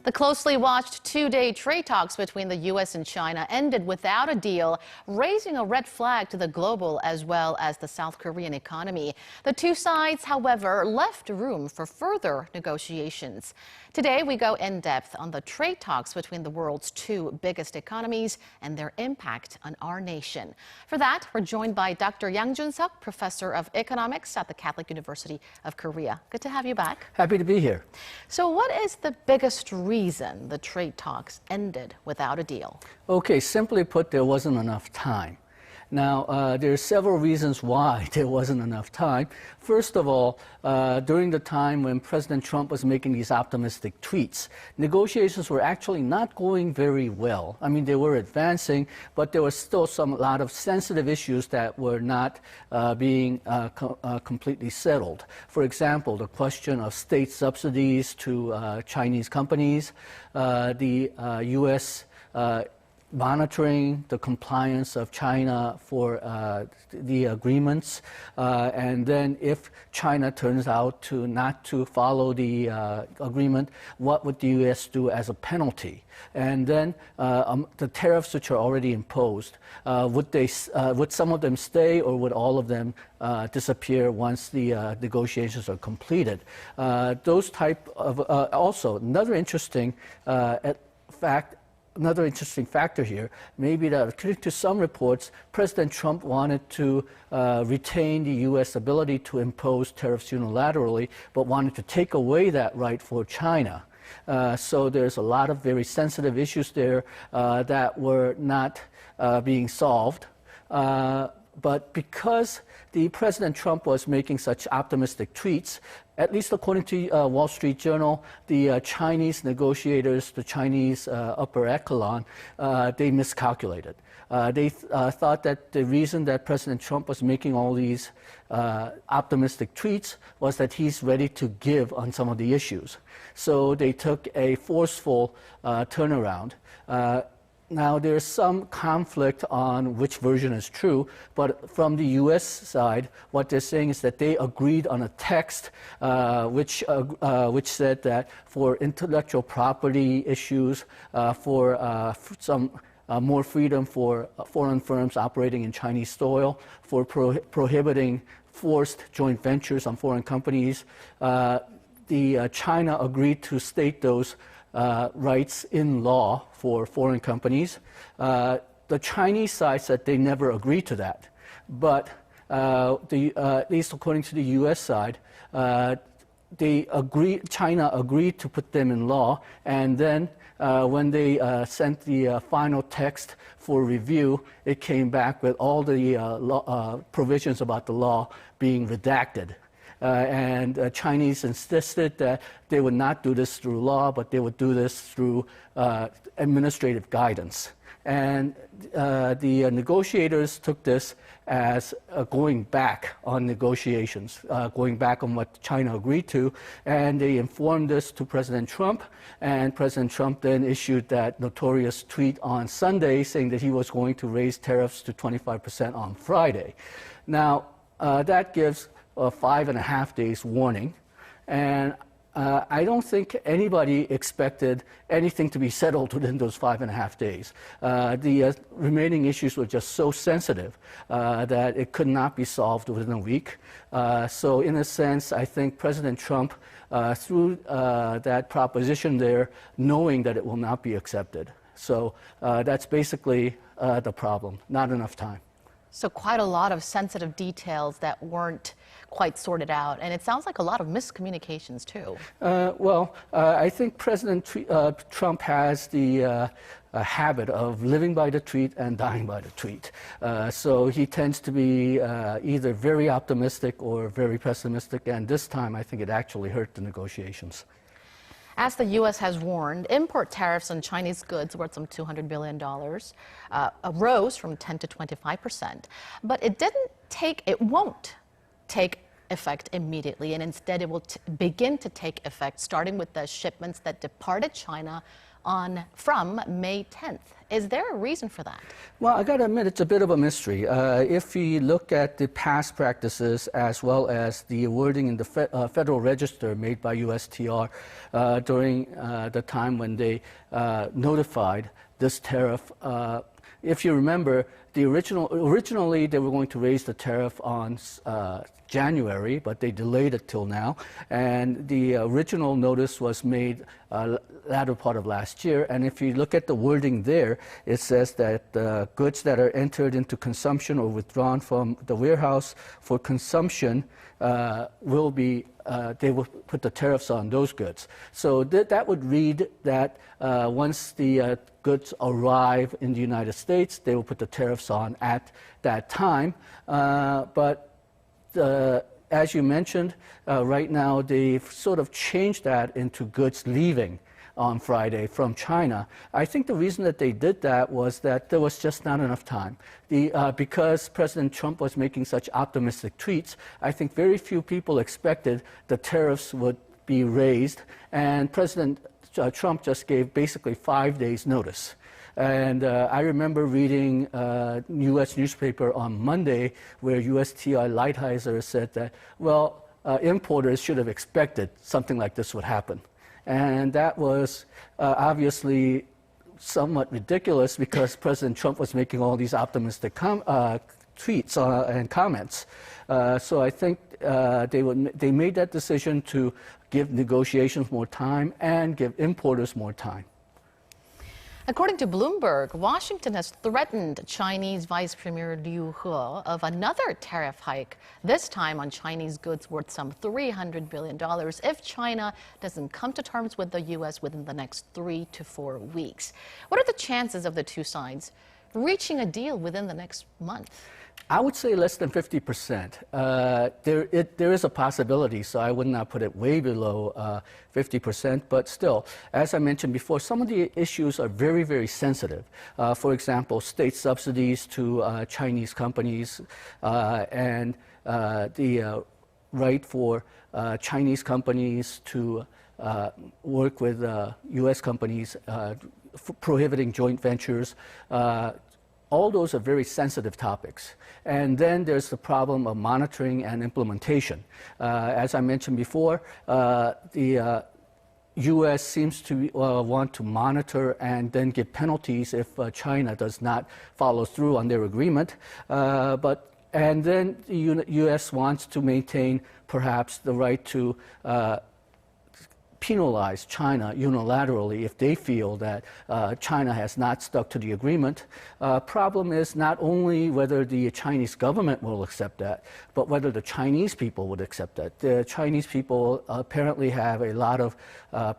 The closely watched two-day trade talks between the U.S. and China ended without a deal, raising a red flag to the global as well as the South Korean economy. The two sides, however, left room for further negotiations. Today, we go in depth on the trade talks between the world's two biggest economies and their impact on our nation. For that, we're joined by Dr. Jun-sok, professor of economics at the Catholic University of Korea. Good to have you back. Happy to be here. So what is the biggest reason the trade talks ended without a deal? Okay, simply put, there wasn't enough time. Now, there are several reasons why there wasn't enough time. First of all, during the time when President Trump was making these optimistic tweets, negotiations were actually not going very well. I mean, they were advancing, but there was still a lot of sensitive issues that were not being completely settled. For example, the question of state subsidies to Chinese companies, the U.S. monitoring the compliance of China for the agreements, and then if China turns out to not to follow the agreement, what would the U.S. do as a penalty? And then the tariffs which are already imposed, would some of them stay or would all of them disappear once the negotiations are completed? Those type of also another interesting Another interesting factor here may be that, according to some reports, President Trump wanted to retain the U.S. ability to impose tariffs unilaterally, but wanted to take away that right for China. So there's a lot of very sensitive issues there that were not being solved. But because President Trump was making such optimistic tweets, at least according to Wall Street Journal, the Chinese negotiators, the Chinese upper echelon, they miscalculated. They thought that the reason that President Trump was making all these optimistic tweets was that he's ready to give on some of the issues. So they took a forceful turnaround. Now, there's some conflict on which version is true, but from the U.S. side, what they're saying is that they agreed on a text which said that for intellectual property issues, for some more freedom for foreign firms operating in Chinese soil, for prohibiting forced joint ventures on foreign companies, China agreed to state those rights in law for foreign companies. The Chinese side said they never agreed to that, but at least according to the U.S. side, China agreed to put them in law, and then when they sent the final text for review, it came back with all the provisions about the law being redacted. And Chinese insisted that they would not do this through law, but they would do this through administrative guidance. And the negotiators took this as going back on negotiations, going back on what China agreed to, and they informed this to President Trump, and President Trump then issued that notorious tweet on Sunday saying that he was going to raise tariffs to 25% on Friday. Now, that gives 5.5 days warning, and I don't think anybody expected anything to be settled within those 5.5 days. The remaining issues were just so sensitive that it could not be solved within a week. So in a sense, I think President Trump threw that proposition there knowing that it will not be accepted. So that's basically the problem, not enough time. So quite a lot of sensitive details that weren't quite sorted out, and it sounds like a lot of miscommunications too. I think President Trump has the habit of living by the tweet and dying by the tweet. So he tends to be either very optimistic or very pessimistic, and this time I think it actually hurt the negotiations. As the U.S. has warned, import tariffs on Chinese goods worth some $200 billion rose from 10 to 25%. But it won't take effect immediately, and instead it will begin to take effect starting with the shipments that departed China from May 10th. Is there a reason for that? Well, I got to admit, it's a bit of a mystery. If we look at the past practices as well as the wording in the Federal Register made by USTR during the time when they notified this tariff, if you remember, originally they were going to raise the tariff on January, but they delayed it till now. And the original notice was made latter part of last year. And if you look at the wording there, it says that goods that are entered into consumption or withdrawn from the warehouse for consumption will be, they will put the tariffs on those goods. So that would read that once the goods arrive in the United States, they will put the tariffs on at that time. But as you mentioned, right now they've sort of changed that into goods leaving on Friday from China. I think the reason that they did that was that there was just not enough time. Because President Trump was making such optimistic tweets, I think very few people expected the tariffs would be raised, and President Trump just gave basically 5 days notice. And I remember reading a U.S. newspaper on Monday where USTR Lighthizer said that, well, importers should have expected something like this would happen. And that was obviously somewhat ridiculous because President Trump was making all these optimistic tweets and comments. So I think they made that decision to give negotiations more time and give importers more time. According to Bloomberg, Washington has threatened Chinese Vice Premier Liu He of another tariff hike, this time on Chinese goods worth some $300 billion if China doesn't come to terms with the U.S. within the next 3 to 4 weeks. What are the chances of the two sides reaching a deal within the next month? I would say less than 50%. There is a possibility, so I would not put it way below 50%, but still, as I mentioned before, some of the issues are very, very sensitive. For example, state subsidies to Chinese companies and the right for Chinese companies to work with U.S. companies, prohibiting joint ventures. All those are very sensitive topics. And then there's the problem of monitoring and implementation. As I mentioned before, the U.S. seems to want to monitor and then give penalties if China does not follow through on their agreement. And then the U.S. wants to maintain perhaps the right to penalize China unilaterally if they feel that China has not stuck to the agreement. Problem is not only whether the Chinese government will accept that, but whether the Chinese people would accept that. The Chinese people apparently have a lot of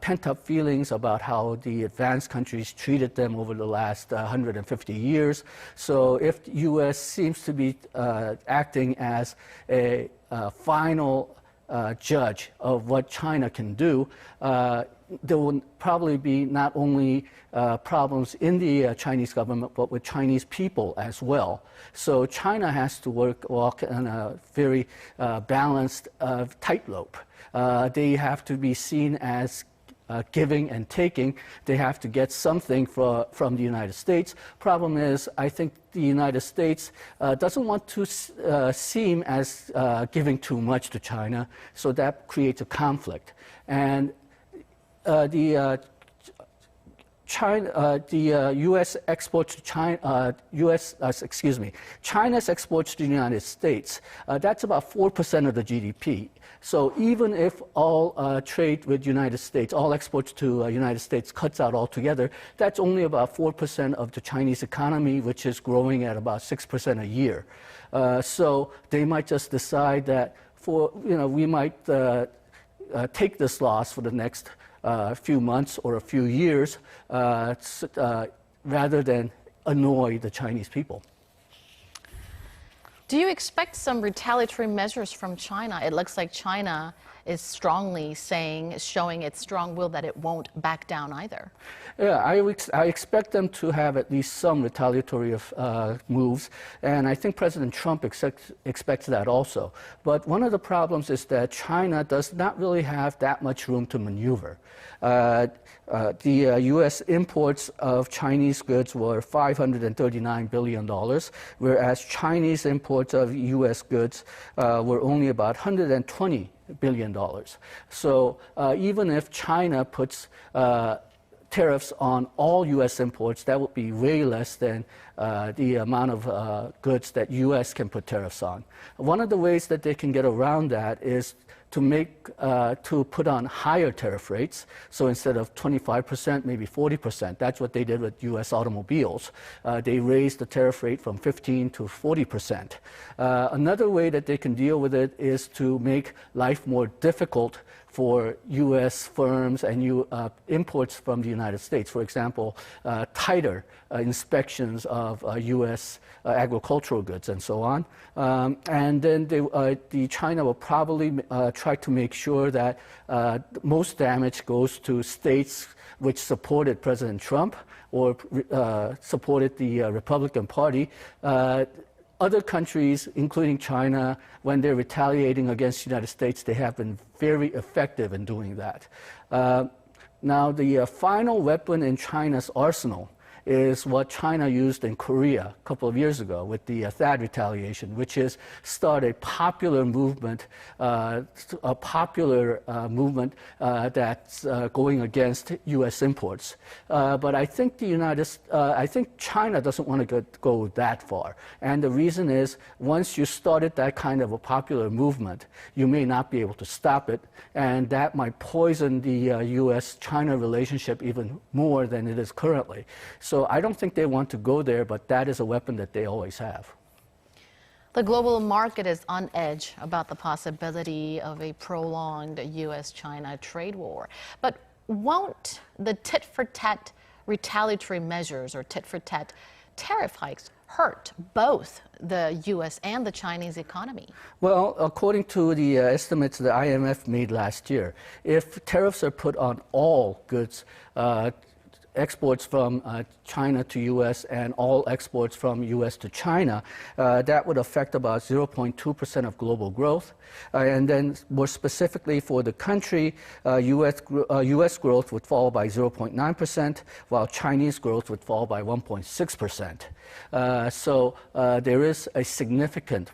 pent-up feelings about how the advanced countries treated them over the last 150 years. So if the U.S. seems to be acting as a final judge of what China can do, there will probably be not only problems in the Chinese government, but with Chinese people as well. So China has to walk on a very balanced tightrope. They have to be seen as giving and taking. They have to get something from the United States. Problem is, I think the United States doesn't want to seem as giving too much to China, so that creates a conflict. And U.S. exports to China, China's exports to the United States, that's about 4% of the GDP. So even if all trade with United States, all exports to United States cuts out altogether, that's only about 4% of the Chinese economy, which is growing at about 6% a year. So they might just decide that we might take this loss for the next few months or a few years rather than annoy the Chinese people. Do you expect some retaliatory measures from China? It looks like China is strongly showing its strong will that it won't back down either. Yeah, I expect them to have at least some retaliatory moves, and I think President Trump expects that also. But one of the problems is that China does not really have that much room to maneuver. The U.S. imports of Chinese goods were $539 billion, whereas Chinese imports of U.S. goods were only about $120 billion. So even if China puts tariffs on all U.S. imports, that would be way less than the amount of goods that U.S. can put tariffs on. One of the ways that they can get around that is to put on higher tariff rates. So instead of 25%, maybe 40%. That's what they did with U.S. automobiles. They raised the tariff rate from 15 to 40%. Another way that they can deal with it is to make life more difficult for U.S. firms and imports from the United States. For example, tighter inspections of U.S. Agricultural goods and so on. And then China will probably try to make sure that most damage goes to states which supported President Trump or supported the Republican Party. Other countries, including China, when they're retaliating against the United States, they have been very effective in doing that. Now, the final weapon in China's arsenal is what China used in Korea a couple of years ago with the THAAD retaliation, which is start a popular movement, that's going against U.S. imports. But I think I think China doesn't want to go that far, and the reason is once you started that kind of a popular movement, you may not be able to stop it, and that might poison the U.S.-China relationship even more than it is currently. So I don't think they want to go there, but that is a weapon that they always have. The global market is on edge about the possibility of a prolonged U.S.-China trade war. But won't the tit-for-tat retaliatory measures or tit-for-tat tariff hikes hurt both the U.S. and the Chinese economy? Well, according to the estimates the IMF made last year, if tariffs are put on all goods, exports from China to U.S. and all exports from U.S. to China, that would affect about 0.2% of global growth. And then more specifically for the country, U.S. growth would fall by 0.9%, while Chinese growth would fall by 1.6%. So there is a significant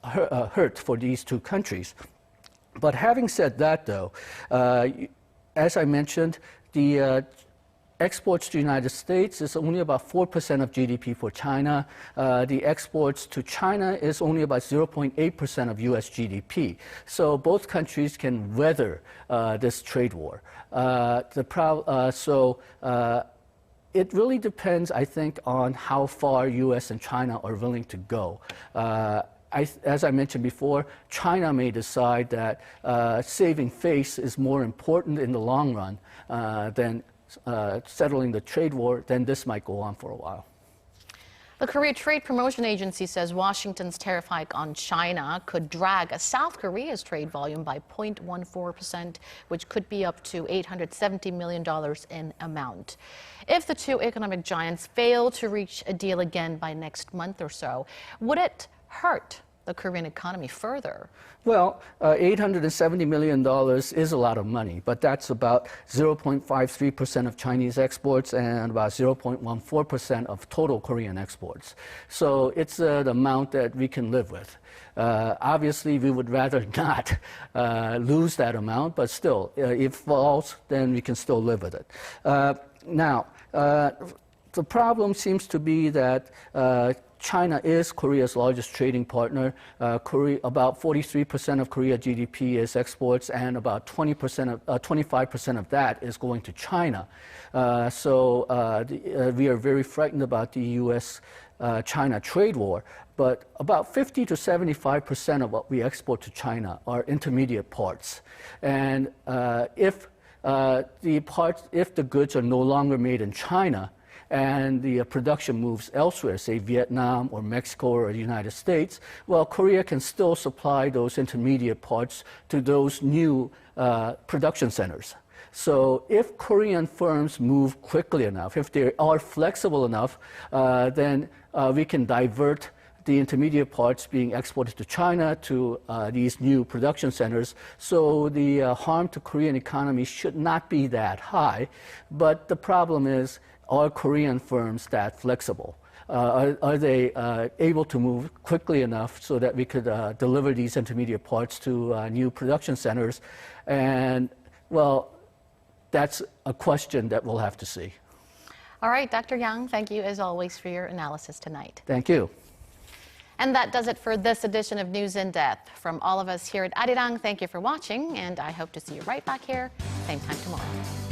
hurt for these two countries. But having said that, though, as I mentioned, the exports to the United States is only about 4% of GDP for China. The exports to China is only about 0.8% of U.S. GDP. So both countries can weather this trade war. It really depends, I think, on how far U.S. and China are willing to go. As I mentioned before, China may decide that saving face is more important in the long run than settling the trade war. Then this might go on for a while. The Korea Trade Promotion Agency says Washington's tariff hike on China could drag South Korea's trade volume by 0.14%, which could be up to $870 million in amount. If the two economic giants fail to reach a deal again by next month or so, would it hurt the Korean economy further? Well, $870 million is a lot of money, but that's about 0.53% of Chinese exports and about 0.14% of total Korean exports. So it's the amount that we can live with. Obviously, we would rather not lose that amount, but still, if it falls, then we can still live with it. Now, the problem seems to be that China is Korea's largest trading partner. About 43% of Korea GDP is exports, and about 25% of that is going to China. We are very frightened about the U.S.-China trade war. But about 50 to 75% of what we export to China are intermediate parts, and if the goods are no longer made in China, and the production moves elsewhere, say Vietnam or Mexico or the United States, well, Korea can still supply those intermediate parts to those new production centers. So if Korean firms move quickly enough, if they are flexible enough, then we can divert the intermediate parts being exported to China to these new production centers. So the harm to Korean economy should not be that high. But the problem is, are Korean firms that flexible? Are they able to move quickly enough so that we could deliver these intermediate parts to new production centers? And, well, that's a question that we'll have to see. All right, Dr. Yang, thank you as always for your analysis tonight. Thank you. And that does it for this edition of News in Depth. From all of us here at Arirang, thank you for watching, and I hope to see you right back here, same time tomorrow.